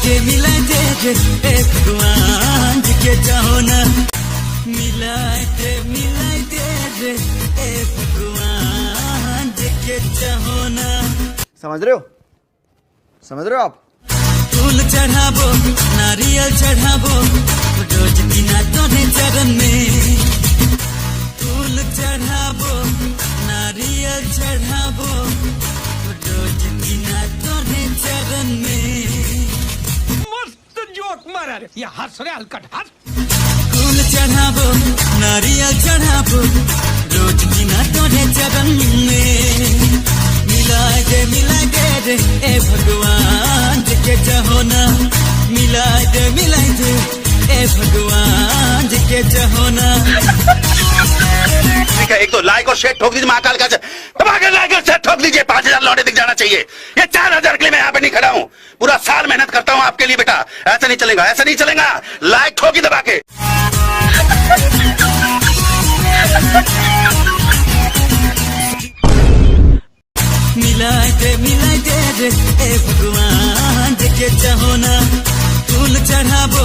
मिलाए दे रे ए भगवान जी के चाहो ना, मिलाए दे रे ए भगवान जी के चाहो ना। समझ रहे हो आप? फूल चढ़ाबो नारियल चढ़ाबो रोज बिना तोरे चरण में, फूल चढ़ाबो नारियल चढ़ाबो रोज बिना तोरे चरण में। मस्त जोक मारा रे, ये हंस रे हलकट हंस। फूल चढ़ाबो नारियल चढ़ाबो रोज बिना तोरे चरण में, मिलाए दे रे ए भगवान जी के चाहो ना, मिलाए दे ए भगवान जी के चाहो ना। ठीक है, एक तो लाइक और शेयर ठोक दीजिए महाकाल का, लाइक और शेयर ठोक दीजिए। 5000 लौटे दिख जाना चाहिए। ये 4000 के लिए मैं यहाँ पे नहीं खड़ा हूँ, पूरा साल मेहनत करता हूँ आपके लिए बेटा। ऐसा नहीं चलेगा, ऐसा नहीं चलेगा। लाइक ठोकी दबा के। मिलाए दे रे ए भगवान जी के चाहो ना, फूल चढ़ाबो